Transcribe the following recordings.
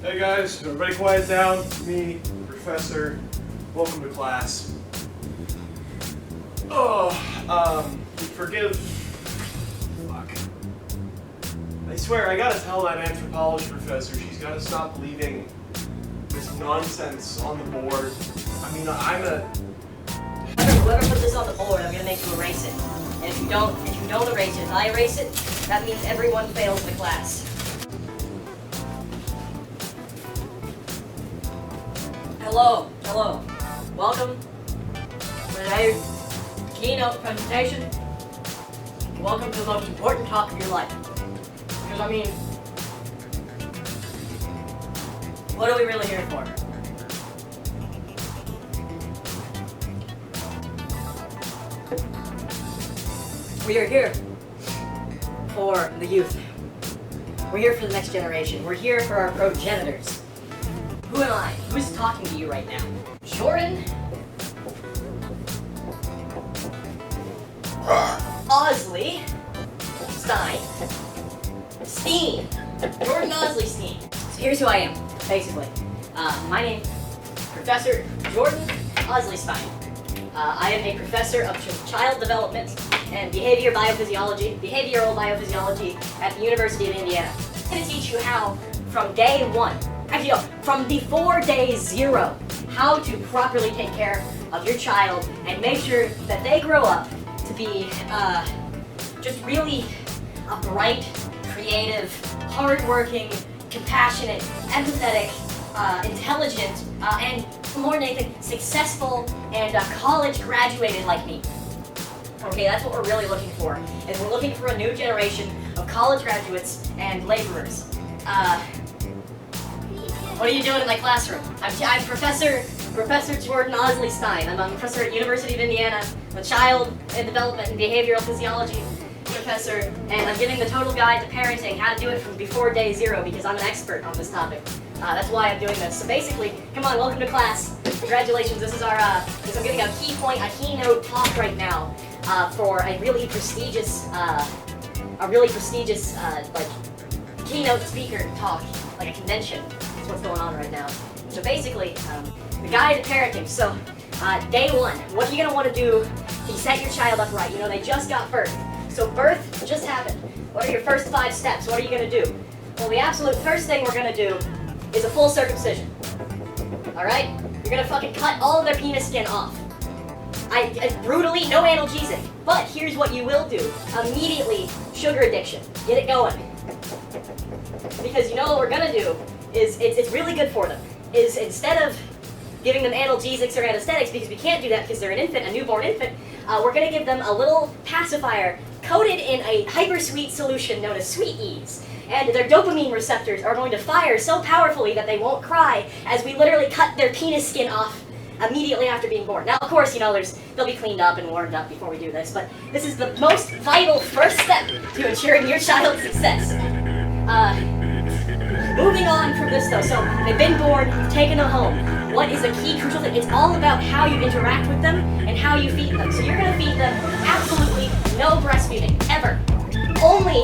Hey guys, everybody quiet down. Me, Professor. Welcome to class. Forgive. Fuck. I swear, I gotta tell that anthropology professor she's gotta stop leaving this nonsense on the board. I mean, Whoever put this on the board, I'm gonna make you erase it. And if you don't erase it, if I erase it, that means everyone fails the class. Hello. Welcome to today's keynote presentation. Welcome to the most important talk of your life. Because I mean, what are we really here for? We are here for the youth. We're here for the next generation. We're here for our progenitors. Who am I? Who's talking to you right now? Jordan Osleystein. Jordan Osleystein. So here's who I am, basically. My name is Professor Jordan Osleystein. I am a professor of child development and behavioral biophysiology at the University of Indiana. I'm going to teach you how, from day one, from before day zero, how to properly take care of your child and make sure that they grow up to be just really a bright, creative, hardworking, compassionate, empathetic, intelligent, and more than anything, successful and college graduated like me. Okay, that's what we're really looking for. Is we're looking for a new generation of college graduates and laborers. What are you doing in my classroom? I'm Professor Jordan Osleystein. I'm a professor at University of Indiana, a child and development and behavioral physiology professor, and I'm giving the total guide to parenting, how to do it from before day zero, because I'm an expert on this topic. That's why I'm doing this. So basically, come on, welcome to class. Congratulations. This is our. I'm giving a keynote talk right now for a really prestigious, like keynote speaker talk, like a convention. That's what's going on right now. So basically, the guide to parenting. So day one, what you're gonna want to do to set your child up right. You know, they just got birth. So birth just happened. What are your first 5 steps? What are you gonna do? Well, the absolute first thing we're gonna do is a full circumcision. All right? You're gonna fucking cut all of their penis skin off. Brutally, no analgesic. But here's what you will do. Immediately, sugar addiction. Get it going. Because you know what we're gonna do is, it's really good for them, is instead of giving them analgesics or anesthetics, because we can't do that because they're an infant, a newborn infant, we're gonna give them a little pacifier coated in a hypersweet solution known as Sweet Ease. And their dopamine receptors are going to fire so powerfully that they won't cry as we literally cut their penis skin off immediately after being born. Now, of course, you know, they'll be cleaned up and warmed up before we do this, but this is the most vital first step to ensuring your child's success. Moving on from this though, so they've been born, you've taken them home. What is a key crucial thing? It's all about how you interact with them and how you feed them. So you're gonna feed them absolutely no breastfeeding, ever. Only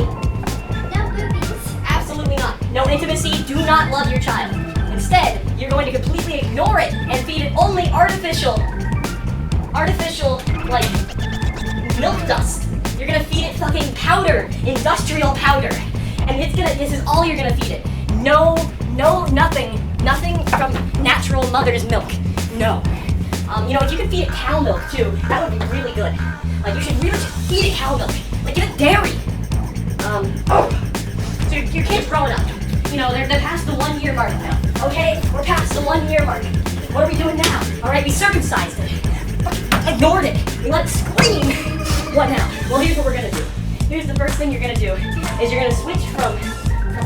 no boobies. Absolutely not. No intimacy, do not love your child. Instead, you're going to completely ignore it and feed it only artificial, like, milk dust. You're gonna feed it fucking powder, industrial powder. And this is all you're gonna feed it. Nothing from natural mother's milk. No. You know, if you could feed it cow milk too, that would be really good. Like, you should really just feed it cow milk. Like, give it dairy. So your kid's growing up. You know, they're past the 1 year mark now. Okay? We're past the 1 year mark. What are we doing now? Alright, we circumcised it. Ignored it. We let it scream. What now? Well, here's what we're gonna do. Here's the first thing you're gonna do, is you're gonna switch from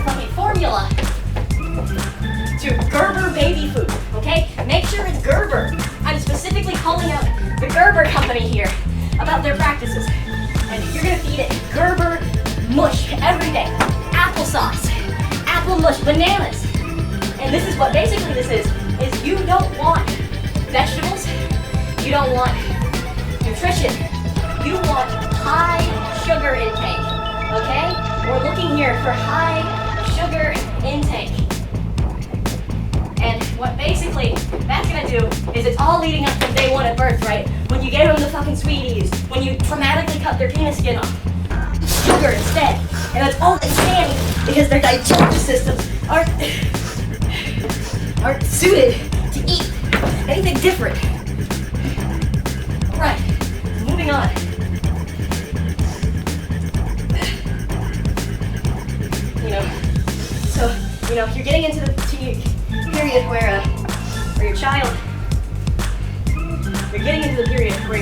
fucking formula to Gerber baby food, okay? Make sure it's Gerber. I'm specifically calling out the Gerber company here about their practices. And you're gonna feed it Gerber mush every day. Applesauce, apple mush, bananas. And this is what basically this is you don't want vegetables, you don't want nutrition, you want high sugar intake, okay? We're looking here for high sugar intake. do is it's all leading up from day one at birth, right? When you gave them the fucking sweeties, when you traumatically cut their penis skin off. Sugar instead. And that's all they can because their digestive systems aren't suited to eat anything different. Right. Moving on. You're getting into the period where your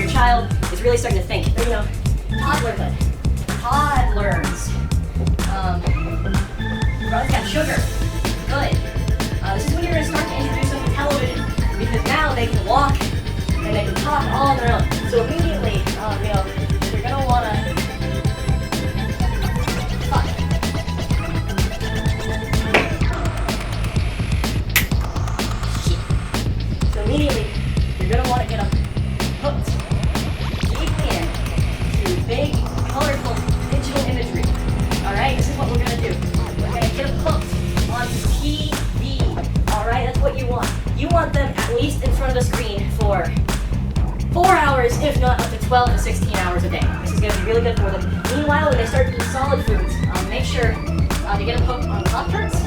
child, is really starting to think. Toddlerhood. Toddlers. Brother's got sugar. Good. This is when you're going to start to introduce them to television because now they can walk and they can talk all on their own. So immediately, you're going to want to fuck. So immediately, you're going to want to get them hooked deep in to big, colorful digital imagery. Alright, this is what we're going to do. We're going to get them hooked on TV. Alright, that's what you want. You want them at least in front of the screen for 4 hours, if not up to 12 to 16 hours a day. This is going to be really good for them. Meanwhile, when they start to eat solid foods, make sure to get them hooked on Pop-Tarts.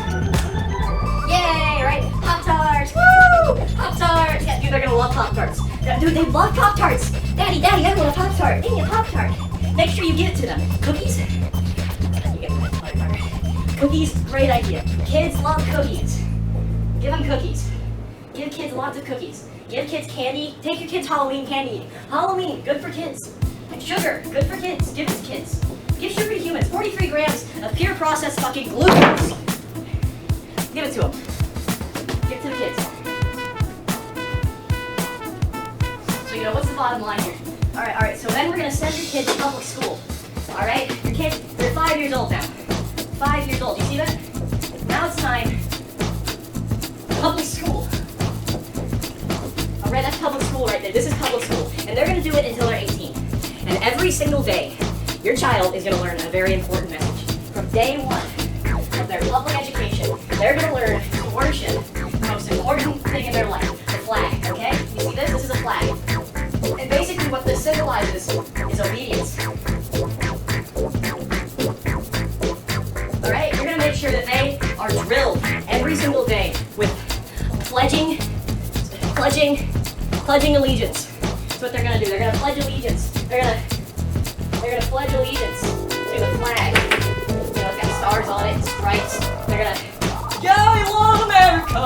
Yay, right? Pop-Tarts, woo! Pop-Tarts! Yeah, dude, they're going to love Pop-Tarts. Dude, they love Pop-Tarts. Daddy, I want a Pop-Tart. Give me a Pop-Tart. Make sure you give it to them. Cookies? You get that. Cookies, great idea. Kids love cookies. Give them cookies. Give kids lots of cookies. Give kids candy. Take your kids Halloween candy. Halloween, good for kids. And sugar, good for kids. Give it to kids. Give sugar to humans. 43 grams of pure processed fucking glucose. Give it to them. Give it to the kids. So what's the bottom line here? Alright, so then we're gonna send your kids to public school. Alright? Your kids, they're 5 years old now. 5 years old, you see that? Now it's time. Public school. Alright, that's public school right there. This is public school. And they're gonna do it until they're 18. And every single day, your child is gonna learn a very important message. From day one of their public education, they're gonna learn to worship the most important thing in their life, the flag, okay? You see this? This is a flag. And basically what this symbolizes is obedience. Alright, you're gonna make sure that they are drilled every single day with pledging allegiance. That's what they're gonna do. They're gonna pledge allegiance. They're gonna pledge allegiance to the flag. It's got stars on it, stripes. They're gonna, yeah, we love America.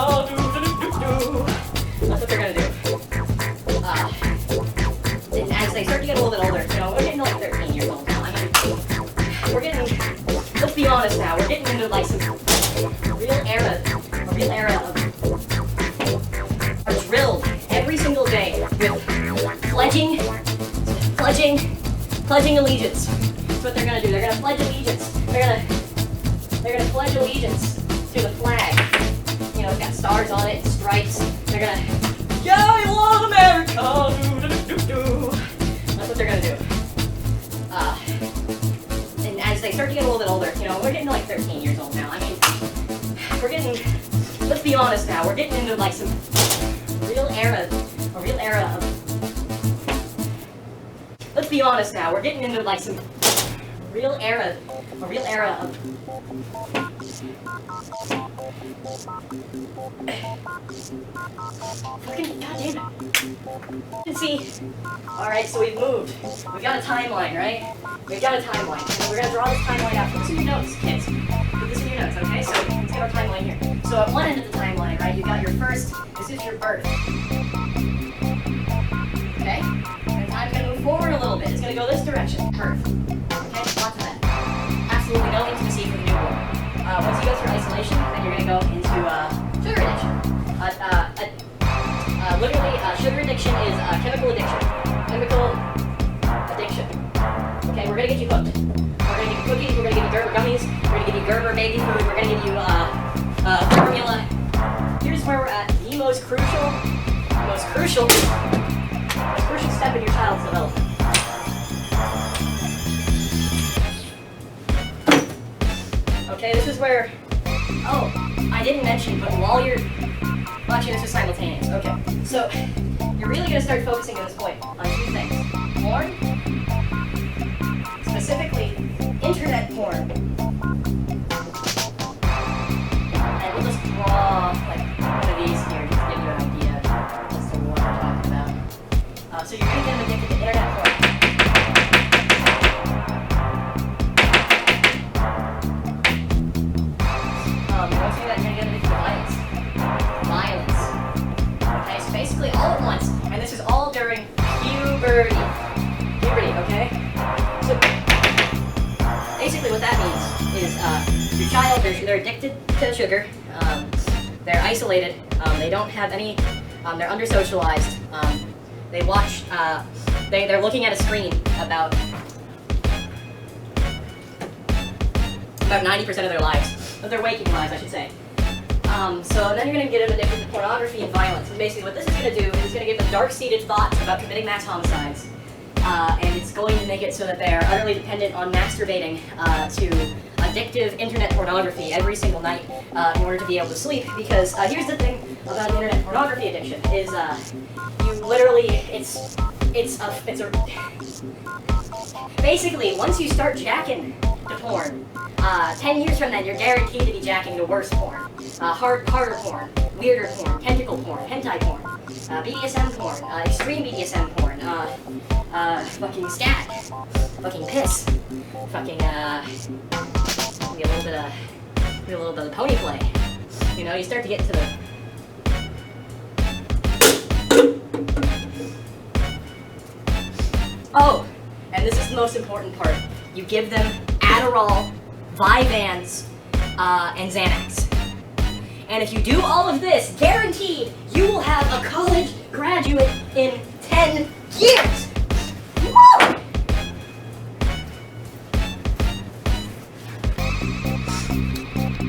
That's what they're gonna do. And as they start to get a little bit older, we're getting to like 13 years old now. Let's be honest now, we're getting into like some real era of are drilled every single day with pledging allegiance. That's what they're gonna do. They're gonna pledge allegiance. They're gonna pledge allegiance to the flag. It's got stars on it, stripes. They're gonna, yeah, we love America. That's what they're gonna do. And as they start to get a little bit older, we're getting to like 13 years old now. Let's be honest now, we're getting into like some real era of, let's be honest now, we're getting into like some real era of, fucking goddamn it. See, alright, so we've moved. We've got a timeline, right? We've got a timeline. And we're gonna draw this timeline out. Put this in your notes, kids. Put this in your notes, okay? So let's get our timeline here. So at one end of the timeline, right, you got your first, this is your birth. Okay? And time's gonna move forward a little bit. It's gonna go this direction, birth. Okay? Lots of that. Absolutely no intimacy for the newborn. Once you go through isolation, then you're gonna go into sugar addiction. Literally, sugar addiction is chemical addiction. Okay, we're gonna get you hooked. We're gonna give you cookies, we're gonna give you Gerber gummies, we're gonna give you Gerber baby food, we're gonna give you formula. Here's where we're at. The most crucial step in your child's development. Okay, this is where, I didn't mention, but while you're watching this is simultaneous. Okay, so you're really gonna start focusing at this point on two things: porn, specifically internet porn. And we'll just draw like one of these here just to give you an idea as to what we're talking about. So you're gonna get them addicted to internet porn. Once you do that, you're gonna get addicted to violence. Okay, so basically all at once, and this is all during puberty. Puberty, okay? So basically what that means is your child, they're addicted to sugar, they're isolated, they don't have any, they're under-socialized, they watch, they're looking at a screen about 90% of their lives. Of their waking lives, I should say. So then you're going to get them addicted to pornography and violence. And basically what this is going to do is it's going to give them dark-seated thoughts about committing mass homicides. And it's going to make it so that they are utterly dependent on masturbating to addictive internet pornography every single night in order to be able to sleep. Because here's the thing about internet pornography addiction is you literally, basically once you start jacking to porn, 10 years from then, you're guaranteed to be jacking to worse porn. Harder porn, weirder porn, tentacle porn, hentai porn, BDSM porn, extreme BDSM porn, fucking scat, fucking piss, fucking, maybe a little bit of pony play. You know, you start to get into the... Oh, and this is the most important part. You give them Adderall, Vyvanse, and Xanax. And if you do all of this, guaranteed, you will have a college graduate in